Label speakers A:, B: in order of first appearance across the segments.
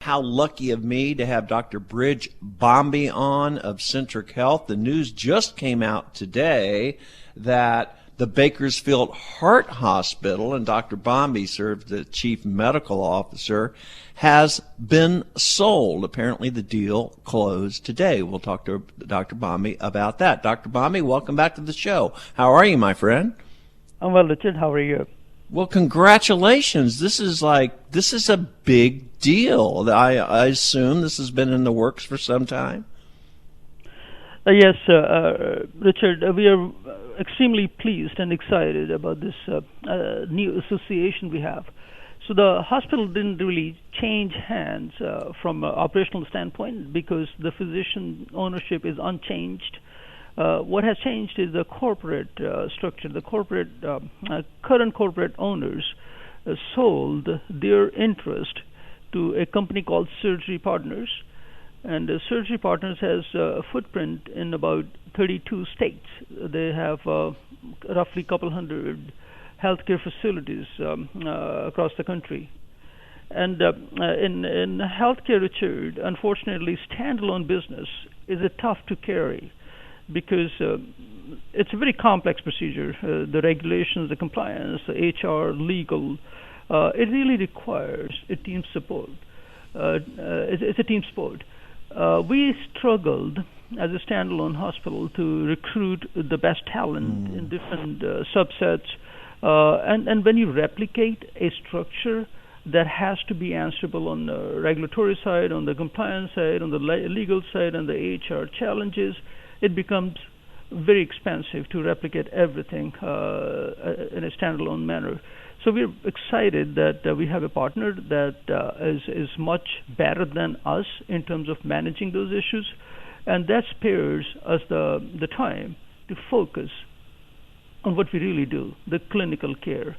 A: how lucky of me to have Dr. Bridge Bombi on of Centric Health. The news just came out today that the Bakersfield Heart Hospital, and Dr. Bombi served the chief medical officer, has been sold. Apparently the deal closed today. We'll talk to Dr. Bombi about that. Dr. Bombi, welcome back to the show. How are you, my friend?
B: I'm well, Richard. How are you?
A: Well, congratulations. This is a big deal. I assume this has been in the works for some time.
B: Yes, Richard, we are extremely pleased and excited about this new association we have. So the hospital didn't really change hands from an operational standpoint because the physician ownership is unchanged. What has changed is the corporate structure. The current corporate owners sold their interest to a company called Surgery Partners. And Surgery Partners has a footprint in about 32 states. They have roughly a couple hundred healthcare facilities across the country. And in healthcare, Richard, unfortunately, standalone business is tough to carry because it's a very complex procedure. The regulations, the compliance, the HR, legal, it really requires a team support. It's a team sport. We struggled as a standalone hospital to recruit the best talent in different subsets. And when you replicate a structure that has to be answerable on the regulatory side, on the compliance side, on the legal side, and the HR challenges, it becomes very expensive to replicate everything in a standalone manner. So we're excited that we have a partner that is much better than us in terms of managing those issues, and that spares us the time to focus on what we really do, the clinical care.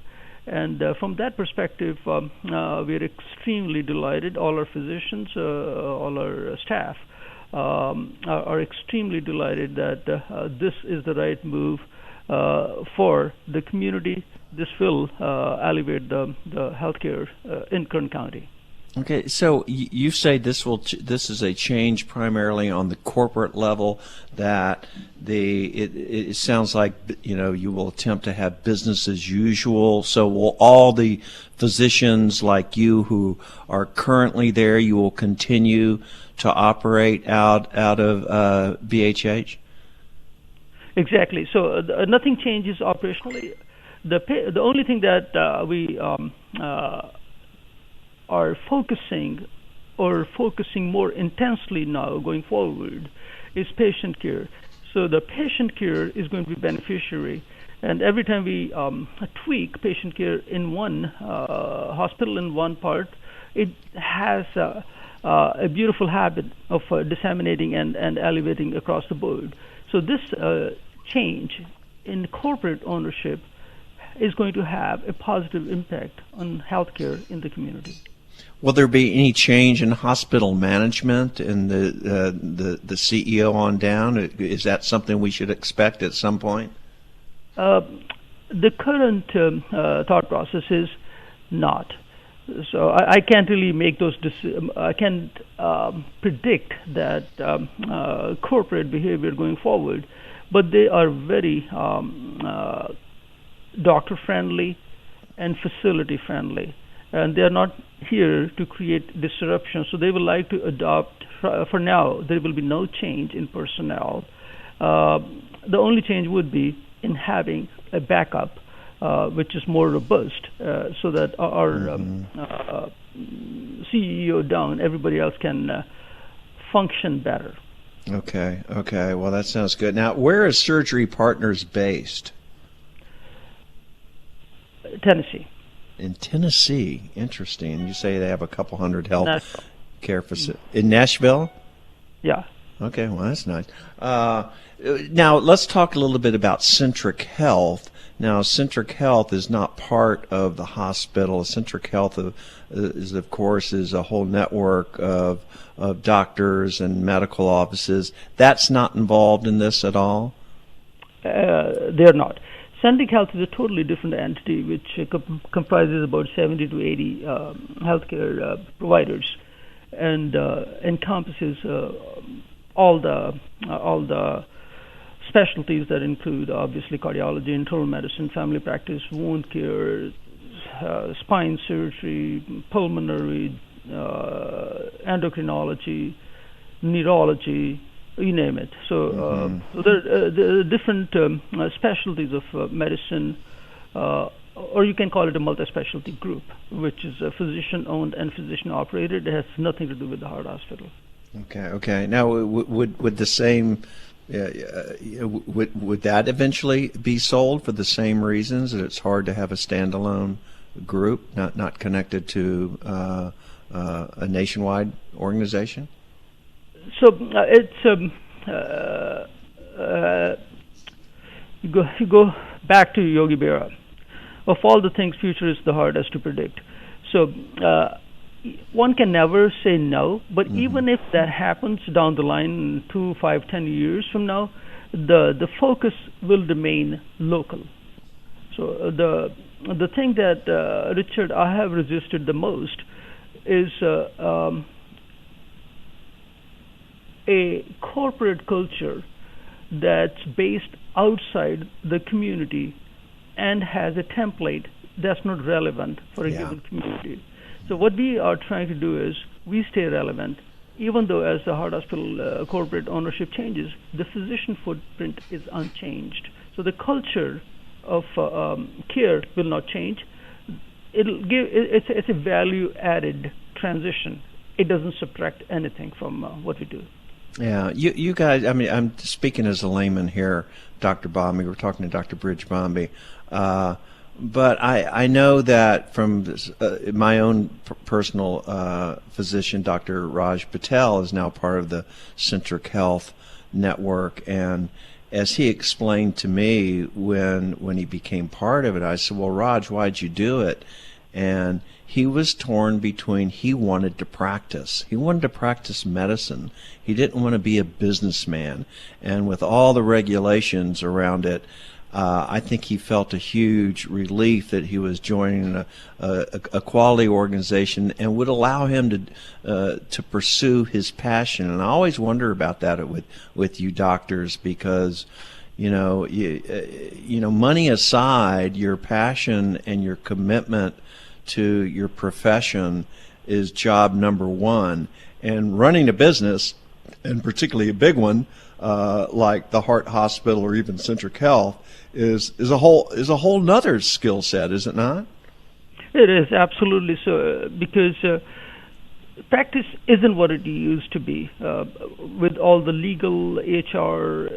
B: And from that perspective, we're extremely delighted. All our physicians, all our staff are extremely delighted that this is the right move for the community. This will alleviate the healthcare in Kern County.
A: Okay, so you say this is a change primarily on the corporate level. That it sounds like you will attempt to have business as usual. So will all the physicians like you who are currently there, you will continue to operate out of BHH?
B: Exactly. So nothing changes operationally. The only thing that we are focusing more intensely now going forward is patient care. So the patient care is going to be beneficiary, and every time we tweak patient care in one hospital in one part, it has a beautiful habit of disseminating and elevating across the board. So this change in corporate ownership is going to have a positive impact on healthcare in the community.
A: Will there be any change in hospital management and the CEO on down? Is that something we should expect at some point?
B: The current thought process is not. So I can't really make those I can't predict that corporate behavior going forward, but they are very doctor-friendly and facility-friendly. And they are not here to create disruption, so they would like to adopt. For now, there will be no change in personnel. The only change would be in having a backup, which is more robust, so that our CEO down, everybody else can function better.
A: Okay. Well, that sounds good. Now, where is Surgery Partners based?
B: Tennessee.
A: In Tennessee, interesting. You say they have a couple hundred health care facilities in Nashville.
B: Yeah.
A: Okay, well that's nice. Now let's talk a little bit about Centric Health. Now, Centric Health is not part of the hospital. Centric Health is, of course, a whole network of doctors and medical offices. That's not involved in this at all?
B: They're not. Centric Health is a totally different entity, which comprises about 70 to 80 healthcare providers. and encompasses all the specialties that include obviously cardiology, internal medicine, family practice, wound care, spine surgery, pulmonary, endocrinology, neurology, you name it. So there are different specialties of medicine, or you can call it a multi-specialty group, which is physician-owned and physician-operated. It has nothing to do with the heart hospital.
A: Okay. Now, would the same would that eventually be sold for the same reasons that it's hard to have a standalone group, not connected to a nationwide organization?
B: So it's you go back to Yogi Berra. Of all the things, future is the hardest to predict. So one can never say no, but even if that happens down the line, 2, 5, 10 years from now, the focus will remain local. So the thing that Richard, I have resisted the most is a corporate culture that's based outside the community and has a template that's not relevant for a given community. So what we are trying to do is we stay relevant, even though as the heart hospital corporate ownership changes, the physician footprint is unchanged. So the culture of care will not change. It's a value added transition. It doesn't subtract anything from what we do.
A: Yeah, you guys, I mean, I'm speaking as a layman here, Dr. Bombi. We're talking to Dr. Bridge Bombi. But I know that from my own personal physician, Dr. Raj Patel, is now part of the Centric Health Network. And as he explained to me when he became part of it, I said, well, Raj, why'd you do it? And he was torn between he wanted to practice. He wanted to practice medicine. He didn't want to be a businessman. And with all the regulations around it, I think he felt a huge relief that he was joining a quality organization and would allow him to pursue his passion. And I always wonder about that with you doctors, because you know, money aside, your passion and your commitment to your profession is job number one. And running a business, and particularly a big one like the Heart Hospital or even Centric Health, is a whole nother skill set, is it not?
B: It is absolutely so, because practice isn't what it used to be. With all the legal, HR,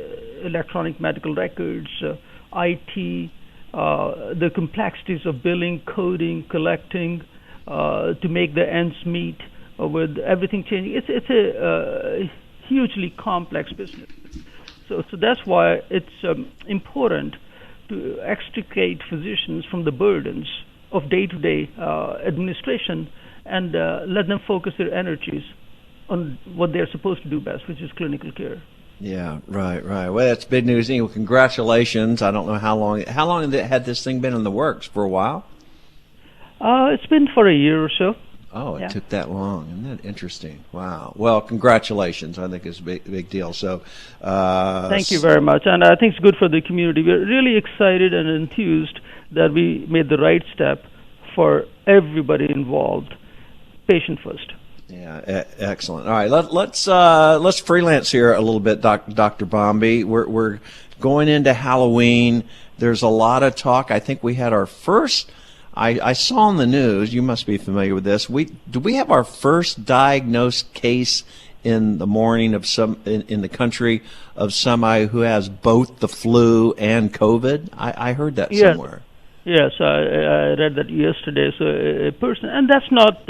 B: electronic medical records, IT, the complexities of billing, coding, collecting, to make the ends meet, with everything changing, it's a hugely complex business. So that's why it's important to extricate physicians from the burdens of day-to-day administration and let them focus their energies on what they're supposed to do best, which is clinical care.
A: Yeah, right. Well, that's big news. Anyway, congratulations. I don't know how long had this thing been in the works? For a while?
B: It's been for a year or so.
A: Oh, it took that long. Isn't that interesting? Wow. Well, congratulations. I think it's a big deal. So,
B: thank you very much. And I think it's good for the community. We're really excited and enthused that we made the right step for everybody involved. Patient first.
A: Yeah, excellent. All right, let's freelance here a little bit, Dr. Bombi. We're going into Halloween. There's a lot of talk. I think we had our first. I saw on the news. You must be familiar with this. Do we have our first diagnosed case in the morning of in the country of somebody who has both the flu and COVID? I heard that somewhere.
B: Yes, I read that yesterday. So a person, and that's not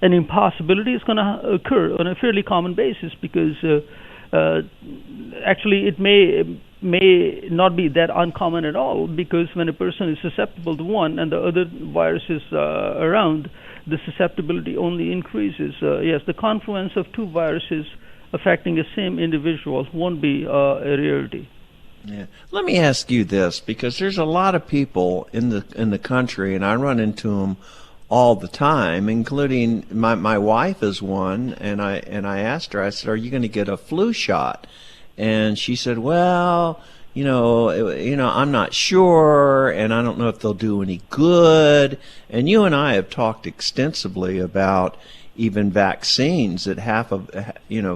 B: an impossibility. It's going to occur on a fairly common basis, because actually it may not be that uncommon at all, because when a person is susceptible to one and the other virus is around, the susceptibility only increases. Yes, the confluence of two viruses affecting the same individual won't be a rarity.
A: Yeah. Let me ask you this, because there's a lot of people in the country, and I run into them all the time, including my wife is one, and I asked her, I said, "Are you going to get a flu shot?" And she said, "Well, I'm not sure, and I don't know if they'll do any good." And you and I have talked extensively about even vaccines, that half of,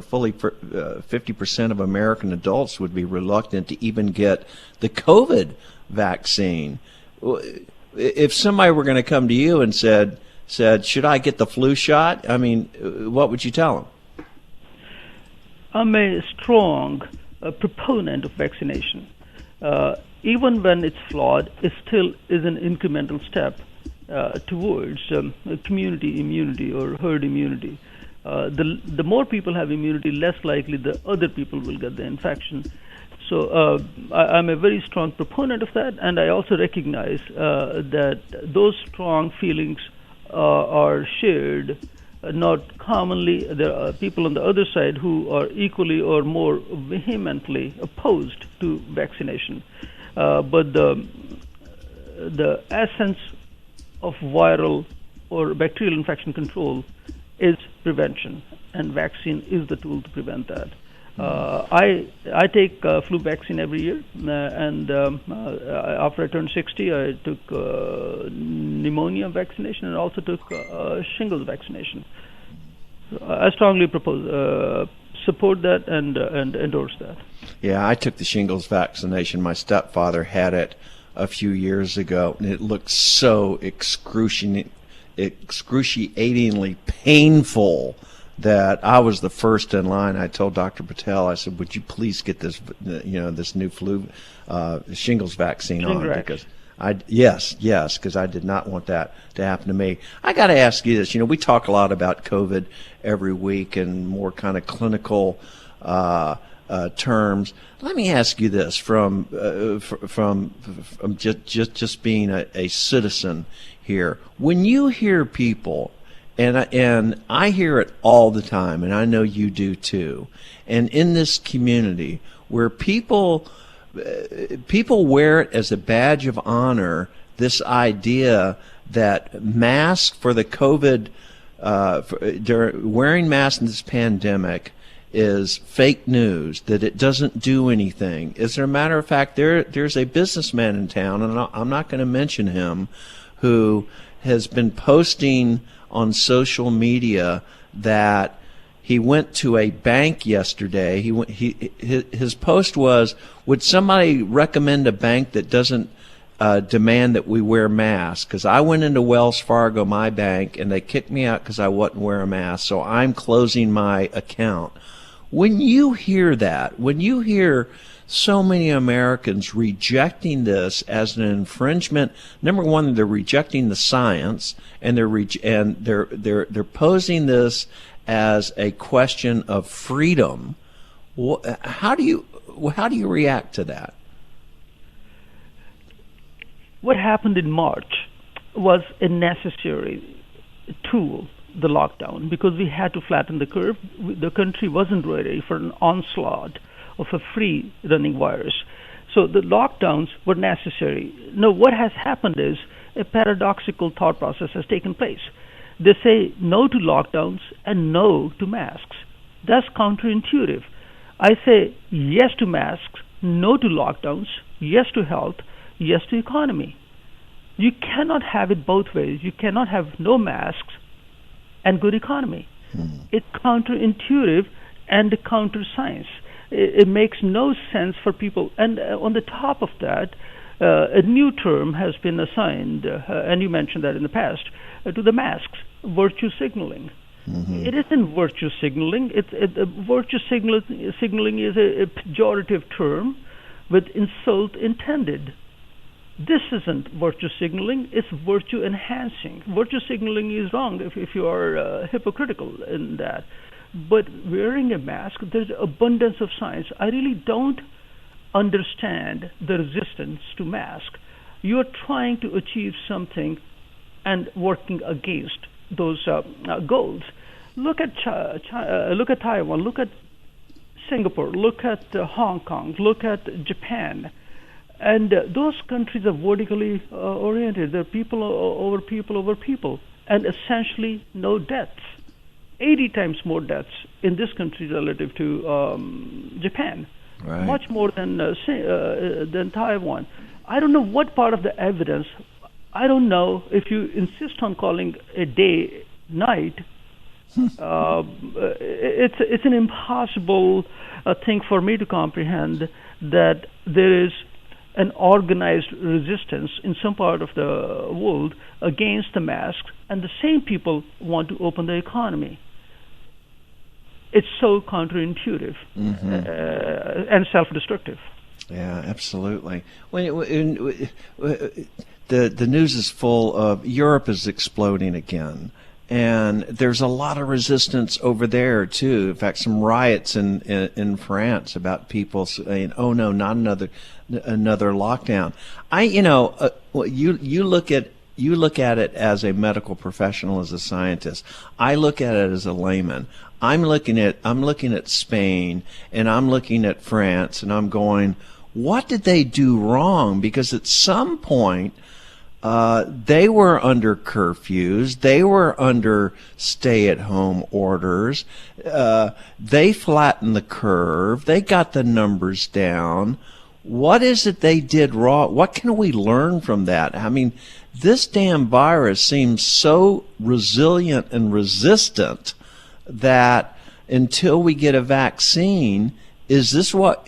A: fully 50% of American adults would be reluctant to even get the COVID vaccine. If somebody were going to come to you and said, "Should I get the flu shot?" I mean, what would you tell them?
B: I'm a strong proponent of vaccination. Even when it's flawed, it still is an incremental step towards community immunity or herd immunity. The more people have immunity, less likely the other people will get the infection. So I'm a very strong proponent of that, and I also recognize that those strong feelings are shared. Not commonly, there are people on the other side who are equally or more vehemently opposed to vaccination. But the essence of viral or bacterial infection control is prevention, and vaccine is the tool to prevent that. I take flu vaccine every year, and after I turned 60, I took pneumonia vaccination and also took shingles vaccination. So I strongly support that and endorse that.
A: Yeah, I took the shingles vaccination. My stepfather had it a few years ago, and it looked so excruciatingly painful that I was the first in line. I told Dr. Patel, I said, "Would you please get this, this new flu shingles vaccine on?" Because because I did not want that to happen to me. I got to ask you this. We talk a lot about COVID every week and more kind of clinical terms. Let me ask you this from just being a citizen here. When you hear people, and I hear it all the time, and I know you do too, and in this community where people wear it as a badge of honor, this idea that masks for the COVID, wearing masks in this pandemic is fake news, that it doesn't do anything. As a matter of fact, there's a businessman in town, and I'm not going to mention him, who has been posting on social media that he went to a bank yesterday. His post was, "Would somebody recommend a bank that doesn't demand that we wear masks? Because I went into Wells Fargo, my bank, and they kicked me out because I wouldn't wear a mask, so I'm closing my account." When you hear that, when you hear so many Americans rejecting this as an infringement, number one, they're rejecting the science, and they're posing this as a question of freedom. How do you react to that?
B: What happened in March was a necessary tool, the lockdown, because we had to flatten the curve. The country wasn't ready for an onslaught of a free running virus. So the lockdowns were necessary. Now, what has happened is a paradoxical thought process has taken place. They say no to lockdowns and no to masks. That's counterintuitive. I say yes to masks, no to lockdowns, yes to health, yes to economy. You cannot have it both ways. You cannot have no masks and good economy. It's counterintuitive and counter science. It makes no sense for people. And on the top of that, a new term has been assigned, and you mentioned that in the past, to the masks, virtue signaling. Mm-hmm. It isn't virtue signaling. Virtue signaling is a pejorative term with insult intended. This isn't virtue signaling, it's virtue enhancing. Virtue signaling is wrong if you are hypocritical in that. But wearing a mask, there's abundance of science. I really don't understand the resistance to mask. You're trying to achieve something and working against those goals. Look at Taiwan, look at Singapore, look at Hong Kong, look at Japan. And those countries are vertically oriented. They're people over people over people. and essentially no deaths. 80 times more deaths in this country relative to Japan.
A: Right.
B: Much more than Taiwan. I don't know what part of the evidence. I don't know if you insist on calling a day night. It's an impossible thing for me to comprehend that there is an organized resistance in some part of the world against the masks, and the same people want to open the economy. It's so counterintuitive and self-destructive.
A: Yeah, absolutely. The news is full of Europe is exploding again. And there's a lot of resistance over there too. In fact, some riots in France about people saying, "Oh no, not another lockdown." You look at it as a medical professional, as a scientist. I look at it as a layman. I'm looking at Spain and I'm looking at France and I'm going, what did they do wrong? Because at some point, they were under curfews. They were under stay-at-home orders. They flattened the curve. They got the numbers down. What is it they did wrong? What can we learn from that? I mean, this damn virus seems so resilient and resistant that until we get a vaccine, is this what,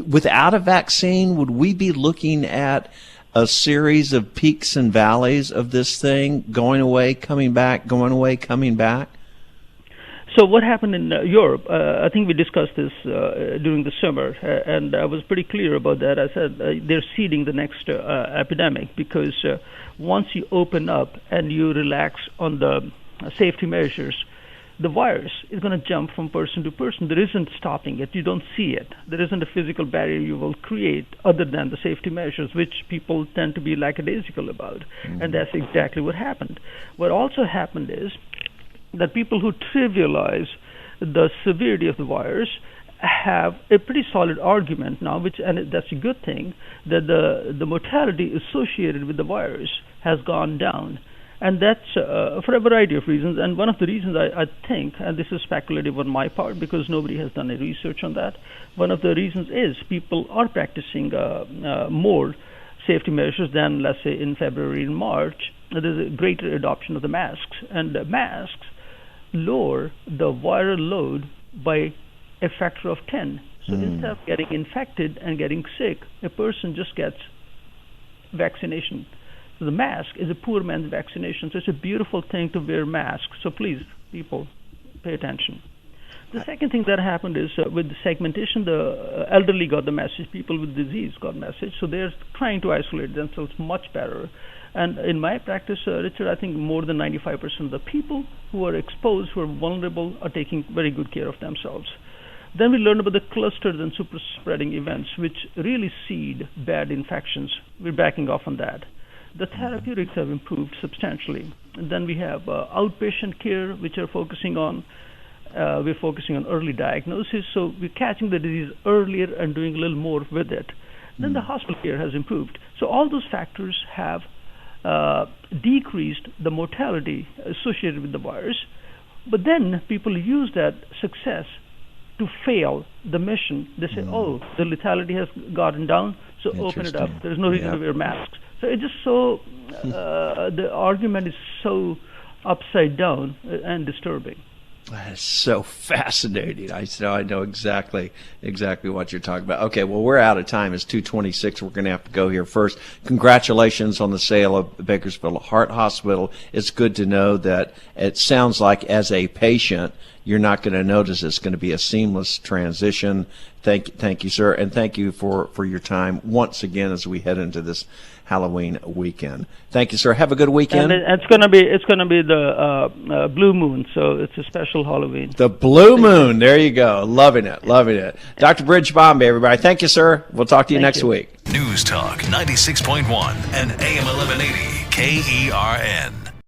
A: without a vaccine, would we be looking at a series of peaks and valleys of this thing, going away, coming back, going away, coming back?
B: So what happened in Europe, I think we discussed this during the summer, and I was pretty clear about that. I said they're seeding the next epidemic because once you open up and you relax on the safety measures, the virus is going to jump from person to person. There isn't stopping it. You don't see it. There isn't a physical barrier you will create other than the safety measures, which people tend to be lackadaisical about. And that's exactly what happened. What also happened is that people who trivialize the severity of the virus have a pretty solid argument now, and that's a good thing, that the mortality associated with the virus has gone down. And that's for a variety of reasons. And one of the reasons I think, and this is speculative on my part because nobody has done any research on that, one of the reasons is people are practicing more safety measures than, let's say, in February and March. There's a greater adoption of the masks. And the masks lower the viral load by a factor of 10. So instead of getting infected and getting sick, a person just gets vaccination. So the mask is a poor man's vaccination. So it's a beautiful thing to wear masks. So please, people, pay attention. The second thing that happened is with the segmentation, the elderly got the message, people with disease got message. So they're trying to isolate themselves much better. And in my practice, Richard, I think more than 95% of the people who are exposed, who are vulnerable, are taking very good care of themselves. Then we learned about the clusters and super spreading events, which really seed bad infections. We're backing off on that. The therapeutics have improved substantially. And then we have outpatient care, which are focusing on early diagnosis. So we're catching the disease earlier and doing a little more with it. Then the hospital care has improved. So all those factors have decreased the mortality associated with the virus. But then people use that success to fail the mission. They say, oh, the lethality has gotten down, so open it up. There's no reason to wear masks. So it's just so, the argument is so upside down and disturbing.
A: That is so fascinating. I know exactly what you're talking about. Okay, well, we're out of time. It's 2:26. We're going to have to go here first. Congratulations on the sale of Bakersfield Heart Hospital. It's good to know that it sounds like as a patient, you're not going to notice it's going to be a seamless transition. Thank you, sir, and thank you for your time once again as we head into this Halloween weekend. Thank you, sir. Have a good weekend.
B: And it's going to be the blue moon, so it's a special Halloween.
A: The blue moon. There you go. Loving it. Dr. Bridge Bombay, everybody. Thank you, sir. We'll talk to you next week.
C: News Talk 96.1 and AM 1180 KERN.